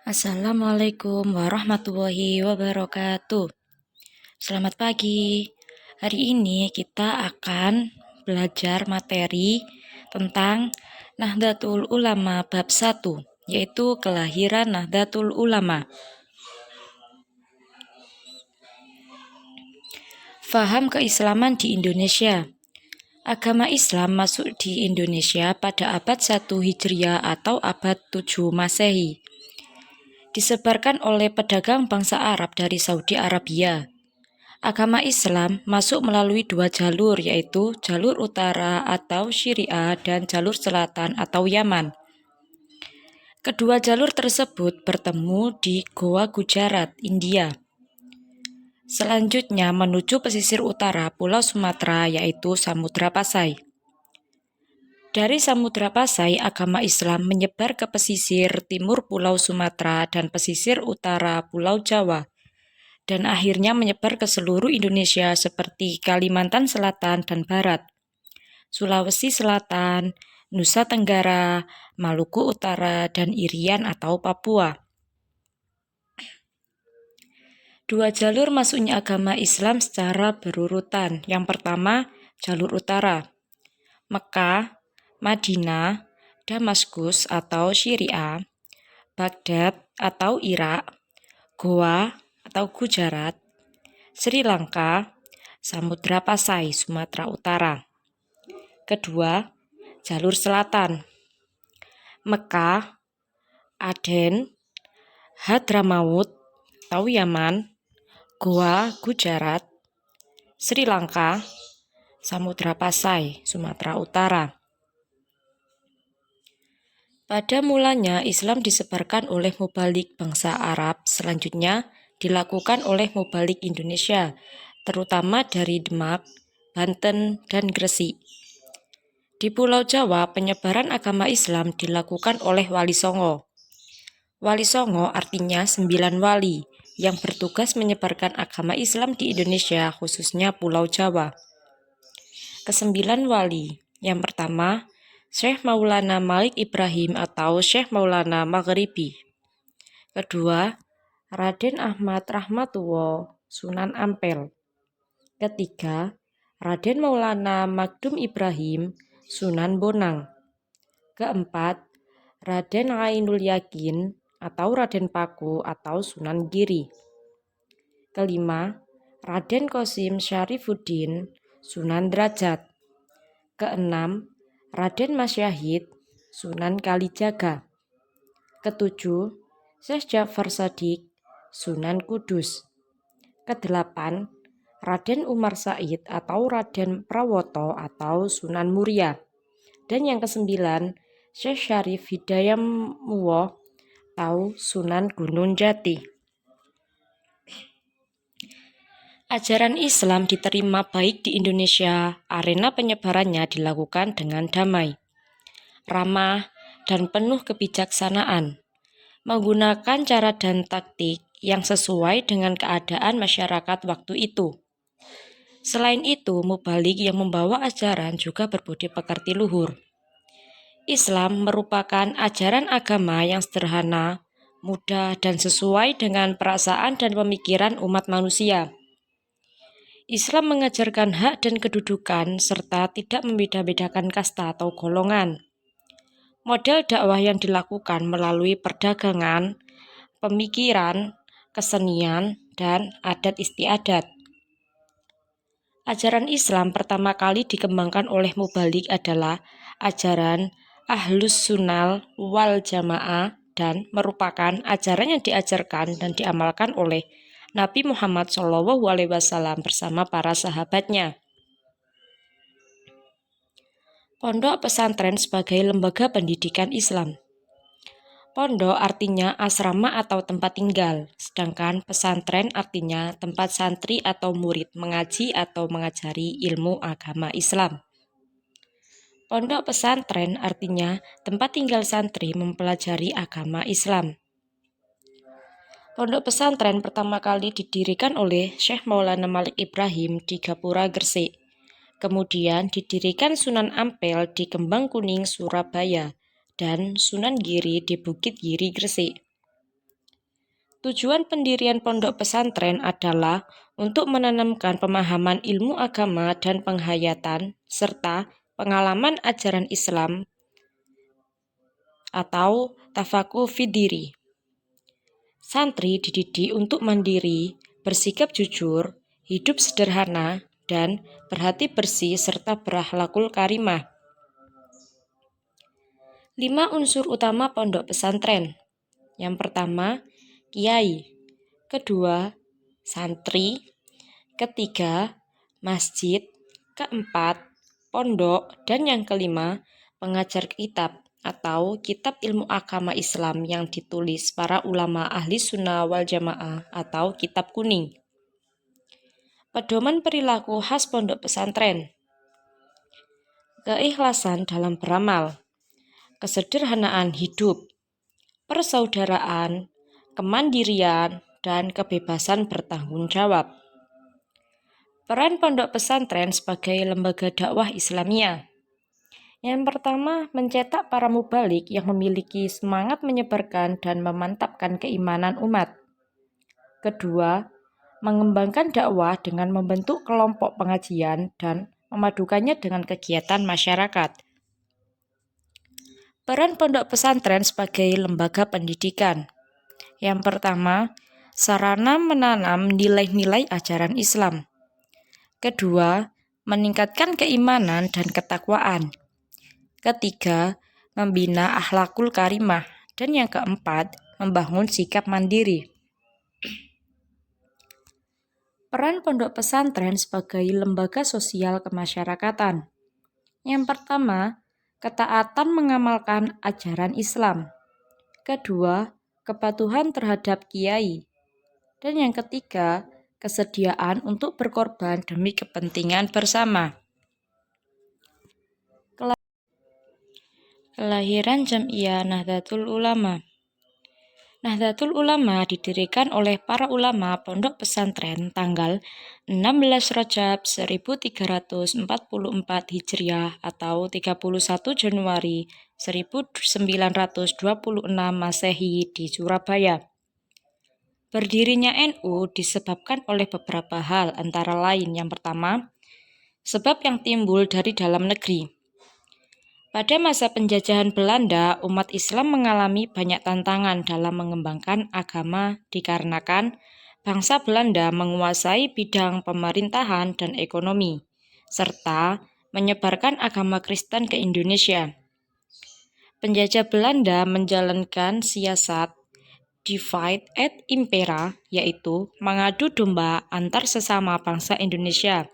Assalamualaikum warahmatullahi wabarakatuh. Selamat pagi. Hari ini kita akan belajar materi tentang Nahdlatul Ulama bab 1, yaitu kelahiran Nahdlatul Ulama. Faham keislaman di Indonesia. Agama Islam masuk di Indonesia pada abad 1 Hijriah atau abad 7 Masehi. Disebarkan oleh pedagang bangsa Arab dari Saudi Arabia. Agama Islam masuk melalui dua jalur, yaitu jalur utara atau Syariah dan jalur selatan atau Yaman. Kedua jalur tersebut bertemu di Goa Gujarat, India. Selanjutnya menuju pesisir utara Pulau Sumatera, yaitu Samudra Pasai. Dari Samudra Pasai, agama Islam menyebar ke pesisir timur Pulau Sumatera dan pesisir utara Pulau Jawa, dan akhirnya menyebar ke seluruh Indonesia seperti Kalimantan Selatan dan Barat, Sulawesi Selatan, Nusa Tenggara, Maluku Utara, dan Irian atau Papua. Dua jalur masuknya agama Islam secara berurutan. Yang pertama, jalur utara. Mekah, Madinah, Damaskus atau Syria, Baghdad atau Irak, Goa atau Gujarat, Sri Lanka, Samudra Pasai, Sumatera Utara. Kedua, jalur selatan. Mekah, Aden, Hadramaut atau Yaman, Goa, Gujarat, Sri Lanka, Samudra Pasai, Sumatera Utara. Pada mulanya Islam disebarkan oleh mubalik bangsa Arab, selanjutnya dilakukan oleh mubalik Indonesia, terutama dari Demak, Banten, dan Gresik. Di Pulau Jawa, penyebaran agama Islam dilakukan oleh Wali Songo. Wali Songo artinya 9 wali yang bertugas menyebarkan agama Islam di Indonesia, khususnya Pulau Jawa. Kesembilan wali. Yang pertama, Syekh Maulana Malik Ibrahim atau Syekh Maulana Maghribi. Kedua, Raden Ahmad Rahmatullah Sunan Ampel. Ketiga, Raden Maulana Magdum Ibrahim Sunan Bonang. Keempat, Raden Ainul Yakin atau Raden Paku atau Sunan Giri. Kelima, Raden Qasim Syarifuddin Sunan Derajat. Keenam, Raden Masyahid Sunan Kalijaga. Ketujuh, Syekh Ja'far Shadiq Sunan Kudus. Kedelapan, Raden Umar Said atau Raden Prawoto atau Sunan Muria. Dan yang kesembilan, Syekh Syarif Hidayatullah atau Sunan Gunung Jati. Ajaran Islam diterima baik di Indonesia. Arena penyebarannya dilakukan dengan damai, ramah, dan penuh kebijaksanaan, menggunakan cara dan taktik yang sesuai dengan keadaan masyarakat waktu itu. Selain itu, mubalik yang membawa ajaran juga berbudi pekerti luhur. Islam merupakan ajaran agama yang sederhana, mudah, dan sesuai dengan perasaan dan pemikiran umat manusia. Islam mengajarkan hak dan kedudukan serta tidak membeda-bedakan kasta atau golongan. Model dakwah yang dilakukan melalui perdagangan, pemikiran, kesenian, dan adat istiadat. Ajaran Islam pertama kali dikembangkan oleh mubalik adalah ajaran Ahlus Sunnah wal Jamaah dan merupakan ajaran yang diajarkan dan diamalkan oleh Nabi Muhammad SAW bersama para sahabatnya. Pondok pesantren sebagai lembaga pendidikan Islam. Pondok artinya asrama atau tempat tinggal, sedangkan pesantren artinya tempat santri atau murid mengaji atau mengajari ilmu agama Islam. Pondok pesantren artinya tempat tinggal santri mempelajari agama Islam. Pondok pesantren pertama kali didirikan oleh Syekh Maulana Malik Ibrahim di Gapura, Gresik. Kemudian didirikan Sunan Ampel di Kembang Kuning, Surabaya, dan Sunan Giri di Bukit Giri, Gresik. Tujuan pendirian pondok pesantren adalah untuk menanamkan pemahaman ilmu agama dan penghayatan, serta pengalaman ajaran Islam atau tafakuh fidiri. Santri dididik untuk mandiri, bersikap jujur, hidup sederhana, dan berhati bersih serta berakhlakul karimah. 5 unsur utama pondok pesantren. Yang pertama, kiai. Kedua, santri. Ketiga, masjid. Keempat, pondok. Dan yang kelima, pengajar kitab atau kitab ilmu agama Islam yang ditulis para ulama ahli sunnah wal jamaah atau kitab kuning. Pedoman perilaku khas pondok pesantren. Keikhlasan dalam beramal, kesederhanaan hidup, persaudaraan, kemandirian, dan kebebasan bertanggung jawab. Peran pondok pesantren sebagai lembaga dakwah Islamiyah. Yang pertama, mencetak para mubalik yang memiliki semangat menyebarkan dan memantapkan keimanan umat. Kedua, mengembangkan dakwah dengan membentuk kelompok pengajian dan memadukannya dengan kegiatan masyarakat. Peran pondok pesantren sebagai lembaga pendidikan. Yang pertama, sarana menanam nilai-nilai ajaran Islam. Kedua, meningkatkan keimanan dan ketakwaan. Ketiga, membina akhlakul karimah. Dan yang keempat, membangun sikap mandiri. Peran pondok pesantren sebagai lembaga sosial kemasyarakatan. Yang pertama, ketaatan mengamalkan ajaran Islam. Kedua, kepatuhan terhadap kiai. Dan yang ketiga, kesediaan untuk berkorban demi kepentingan bersama. Kelahiran Jam'iyah Nahdlatul Ulama. Nahdlatul Ulama didirikan oleh para ulama pondok pesantren tanggal 16 Rajab 1344 Hijriah atau 31 Januari 1926 Masehi di Surabaya. Berdirinya NU disebabkan oleh beberapa hal, antara lain yang pertama, sebab yang timbul dari dalam negeri. Pada masa penjajahan Belanda, umat Islam mengalami banyak tantangan dalam mengembangkan agama dikarenakan bangsa Belanda menguasai bidang pemerintahan dan ekonomi, serta menyebarkan agama Kristen ke Indonesia. Penjajah Belanda menjalankan siasat divide et impera, yaitu mengadu domba antar sesama bangsa Indonesia,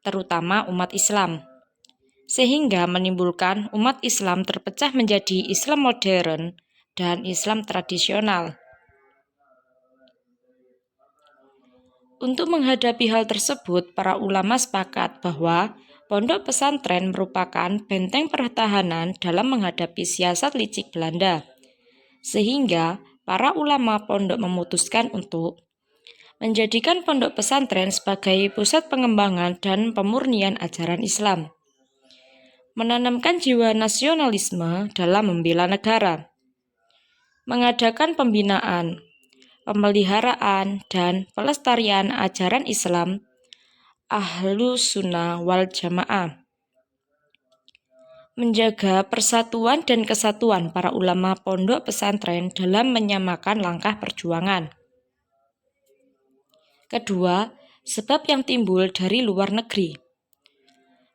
terutama umat Islam, sehingga menimbulkan umat Islam terpecah menjadi Islam modern dan Islam tradisional. Untuk menghadapi hal tersebut, para ulama sepakat bahwa pondok pesantren merupakan benteng pertahanan dalam menghadapi siasat licik Belanda, sehingga para ulama pondok memutuskan untuk menjadikan pondok pesantren sebagai pusat pengembangan dan pemurnian ajaran Islam, menanamkan jiwa nasionalisme dalam membela negara, mengadakan pembinaan, pemeliharaan, dan pelestarian ajaran Islam Ahlus Sunnah wal Jamaah, menjaga persatuan dan kesatuan para ulama pondok pesantren dalam menyamakan langkah perjuangan. Kedua, sebab yang timbul dari luar negeri.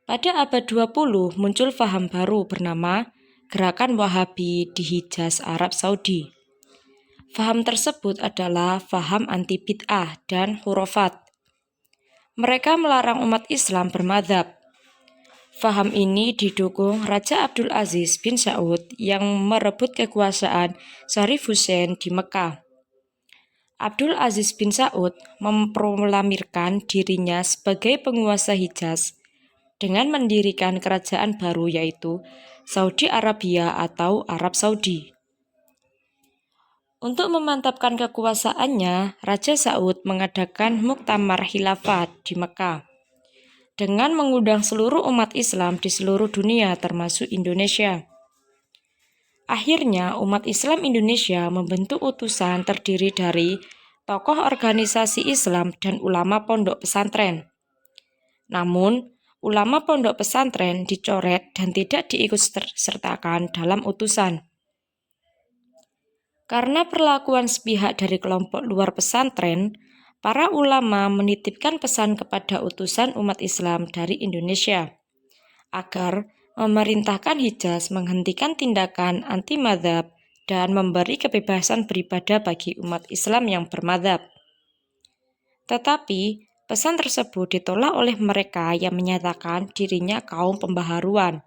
Pada abad 20 muncul faham baru bernama Gerakan Wahabi di Hijaz, Arab Saudi. Faham tersebut adalah faham anti bid'ah dan khurafat. Mereka melarang umat Islam bermadzhab. Faham ini didukung Raja Abdul Aziz bin Saud yang merebut kekuasaan Syarif Hussein di Mekah. Abdul Aziz bin Saud memproklamirkan dirinya sebagai penguasa Hijaz dengan mendirikan kerajaan baru yaitu Saudi Arabia atau Arab Saudi. Untuk memantapkan kekuasaannya, Raja Saud mengadakan Muktamar Khilafat di Mekah dengan mengundang seluruh umat Islam di seluruh dunia termasuk Indonesia. Akhirnya, umat Islam Indonesia membentuk utusan terdiri dari tokoh organisasi Islam dan ulama pondok pesantren. Namun, ulama pondok pesantren dicoret dan tidak diikut-sertakan dalam utusan. Karena perlakuan sepihak dari kelompok luar pesantren, para ulama menitipkan pesan kepada utusan umat Islam dari Indonesia agar memerintahkan Hijaz menghentikan tindakan anti-madzhab dan memberi kebebasan beribadah bagi umat Islam yang bermadzhab. Tetapi, pesan tersebut ditolak oleh mereka yang menyatakan dirinya kaum pembaharuan.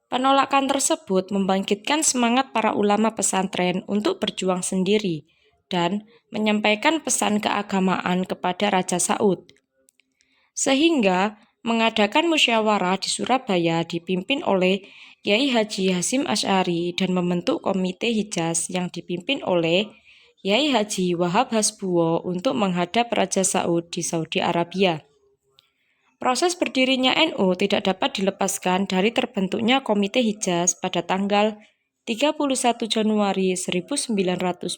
Penolakan tersebut membangkitkan semangat para ulama pesantren untuk berjuang sendiri dan menyampaikan pesan keagamaan kepada Raja Saud. Sehingga mengadakan musyawarah di Surabaya dipimpin oleh Kiai Haji Hasyim Asy'ari dan membentuk Komite Hijaz yang dipimpin oleh Kiai Haji Wahab Hasbuwo untuk menghadap Raja Saud di Saudi Arabia. Proses berdirinya NU tidak dapat dilepaskan dari terbentuknya Komite Hijaz pada tanggal 31 Januari 1926.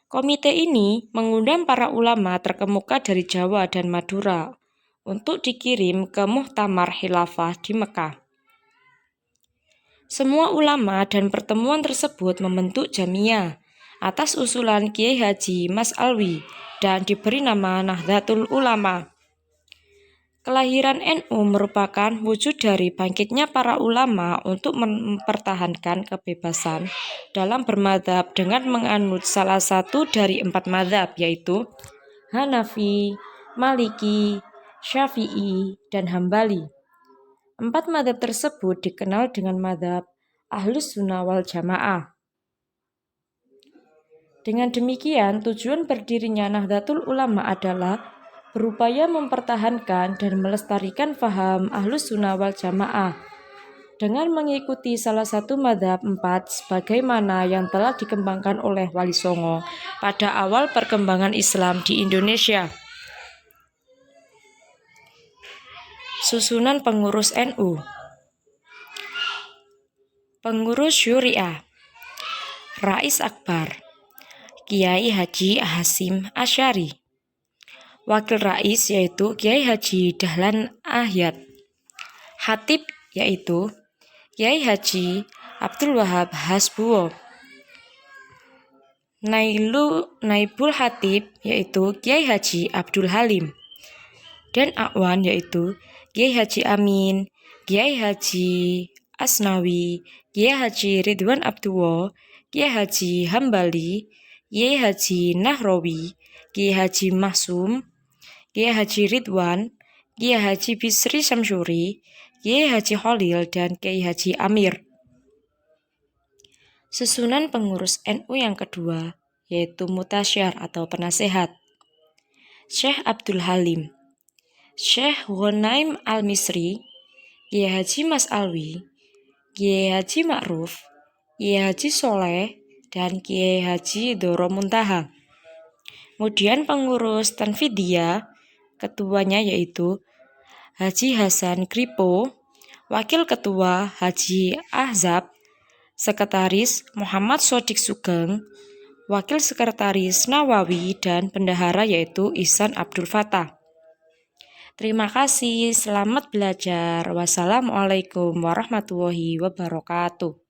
Komite ini mengundang para ulama terkemuka dari Jawa dan Madura untuk dikirim ke Muktamar Khilafah di Mekah. Semua ulama dan pertemuan tersebut membentuk Jamiyah atas usulan Kiai Haji Mas Alwi dan diberi nama Nahdlatul Ulama. Kelahiran NU merupakan wujud dari bangkitnya para ulama untuk mempertahankan kebebasan dalam bermadzhab dengan menganut salah satu dari 4 madzhab, yaitu Hanafi, Maliki, Syafi'i, dan Hambali. 4 madzhab tersebut dikenal dengan madzhab Ahlus Sunnah wal Jamaah. Dengan demikian, tujuan berdirinya Nahdlatul Ulama adalah berupaya mempertahankan dan melestarikan faham Ahlus Sunnah wal Jamaah dengan mengikuti salah satu madzhab 4 sebagaimana yang telah dikembangkan oleh Wali Songo pada awal perkembangan Islam di Indonesia. Susunan pengurus NU. Pengurus Syuriah. Rais Akbar Kiai Haji Hasyim Asy'ari. Wakil Rais yaitu Kiai Haji Dahlan Ahyad. Khatib yaitu Kiai Haji Abdul Wahab Hasbuwo. Naibul Khatib yaitu Kiai Haji Abdul Halim. Dan Akwan yaitu Kiai Haji Amin, Kiai Haji Asnawi, Kiai Haji Ridwan Abduwo, Kiai Haji Hambali, Kiai Haji Nahrawi, Kiai Haji Mahsum, Kiai Haji Ridwan, Kiai Haji Bisri Syamsuri, Kiai Haji Khalil, dan Kiai Haji Amir. Susunan pengurus NU yang kedua yaitu Mutasyar atau penasehat. Syekh Abdul Halim, Syekh Ghonaim Al-Misri, Kiai Haji Mas Alwi, Kiai Haji Ma'ruf, Kiai Haji Soleh, dan Kiai Haji Doro Muntaha. Kemudian pengurus Tanfidiyah, ketuanya yaitu Haji Hasan Kripo, Wakil Ketua Haji Ahzab, Sekretaris Muhammad Shodiq Sugeng, Wakil Sekretaris Nawawi, dan Bendahara yaitu Ihsan Abdul Fattah. Terima kasih, selamat belajar. Wassalamualaikum warahmatullahi wabarakatuh.